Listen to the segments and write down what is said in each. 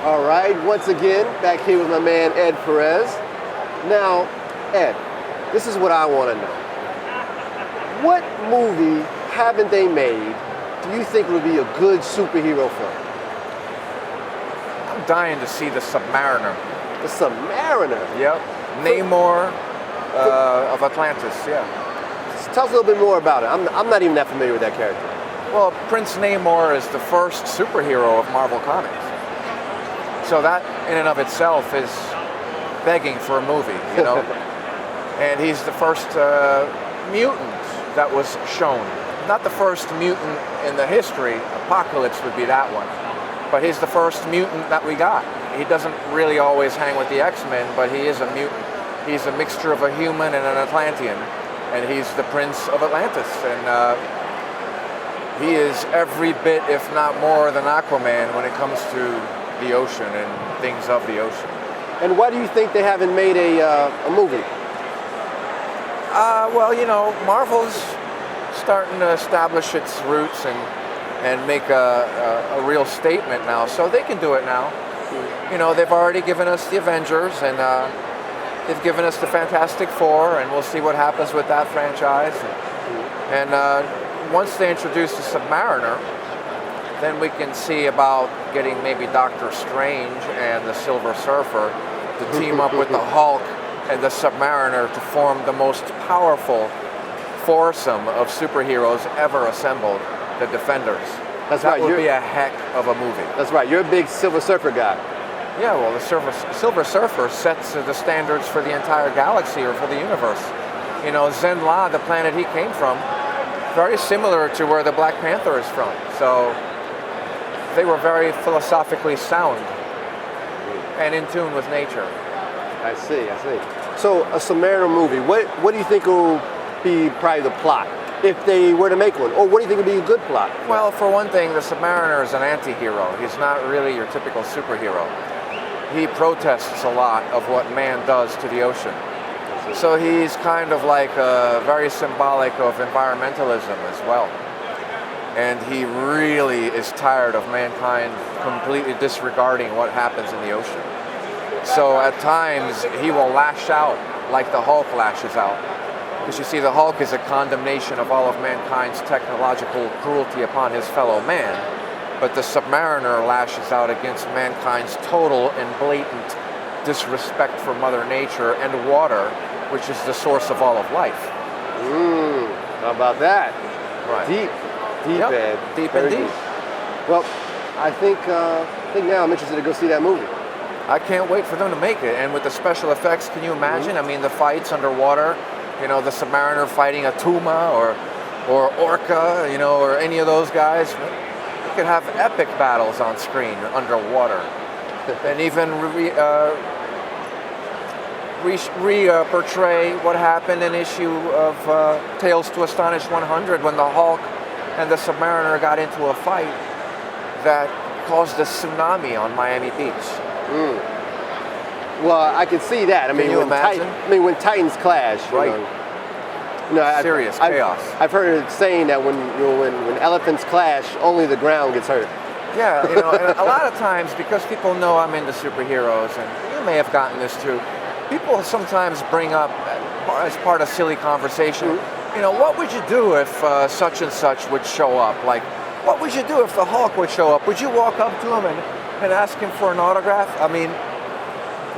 All right, once again, back here with my man Ed Perez. Now, Ed, this is what I want to know. What movie haven't they made do you think would be a good superhero film? I'm dying to see the Submariner. The Submariner? Yep. Namor of Atlantis, yeah. Tell us a little bit more about it. I'm not even that familiar with that character. Well, Prince Namor is the first superhero of Marvel Comics. So that, in and of itself, is begging for a movie, you know? And he's the first mutant that was shown. Not the first mutant in the history. Apocalypse would be that one. But he's the first mutant that we got. He doesn't really always hang with the X-Men, but he is a mutant. He's a mixture of a human and an Atlantean. And he's the Prince of Atlantis. And he is every bit, if not more, than Aquaman when it comes to the ocean and things of the ocean. And why do you think they haven't made a movie? Well, you know, Marvel's starting to establish its roots and make a real statement now, so they can do it now. You know, they've already given us the Avengers, and they've given us the Fantastic Four, and we'll see what happens with that franchise. And once they introduce the Submariner, then we can see about getting maybe Doctor Strange and the Silver Surfer to team up with the Hulk and the Submariner to form the most powerful foursome of superheroes ever assembled, the Defenders. That's that right. would be a heck of a movie. That's right. You're a big Silver Surfer guy. Yeah, well, the Silver Surfer sets the standards for the entire galaxy or for the universe. You know, Zen-La, the planet he came from, very similar to where the Black Panther is from. So they were very philosophically sound and in tune with nature. I see. So a Submariner movie, what do you think will be probably the plot if they were to make one? Or what do you think would be a good plot? Well, for one thing, the Submariner is an anti-hero. He's not really your typical superhero. He protests a lot of what man does to the ocean. So he's kind of like very symbolic of environmentalism as well. And he really is tired of mankind completely disregarding what happens in the ocean. So at times he will lash out like the Hulk lashes out. Because you see, the Hulk is a condemnation of all of mankind's technological cruelty upon his fellow man. But the Submariner lashes out against mankind's total and blatant disrespect for Mother Nature and water, which is the source of all of life. How about that? Right. Deep, Yep. Ed. Deep Very indeed. Well, I think now I'm interested to go see that movie. I can't wait for them to make it. And with the special effects, can you imagine? I mean, the fights underwater, you know, the Submariner fighting a Tuma or Orca, you know, or any of those guys. You could have epic battles on screen underwater. And even portray what happened in issue of Tales to Astonish 100 when the Hulk and the Submariner got into a fight that caused a tsunami on Miami Beach. Well, I can see that. I mean, Can you imagine? when Titans clash, Right. Serious chaos. I've heard it saying that when elephants clash, only the ground gets hurt. Yeah, you know, and a lot of times, because people know I'm into superheroes, and you may have gotten this too, people sometimes bring up, as part of silly conversation, you know, what would you do if such and such would show up? Like, what would you do if the Hulk would show up? Would you walk up to him and ask him for an autograph? I mean,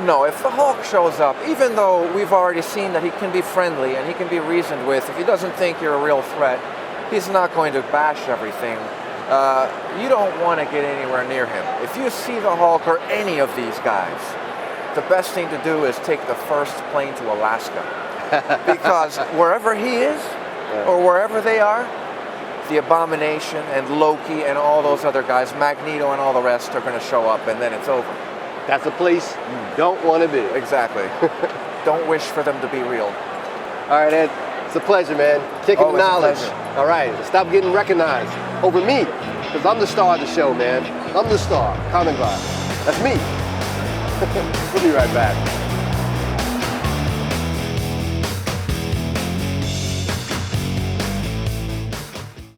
no, if the Hulk shows up, even though we've already seen that he can be friendly and he can be reasoned with, if he doesn't think you're a real threat, he's not going to bash everything. You don't want to get anywhere near him. If you see the Hulk or any of these guys, the best thing to do is take the first plane to Alaska. Because wherever he is, or wherever they are, the Abomination and Loki and all those other guys, Magneto and all the rest, are going to show up, and then it's over. That's a place you don't want to be. Exactly. Don't wish for them to be real. All right, Ed. It's a pleasure, man. Kicking Always a knowledge. pleasure. All right. Stop getting recognized over me, because I'm the star of the show, man. I'm the star. Common Glass. That's me. We'll be right back.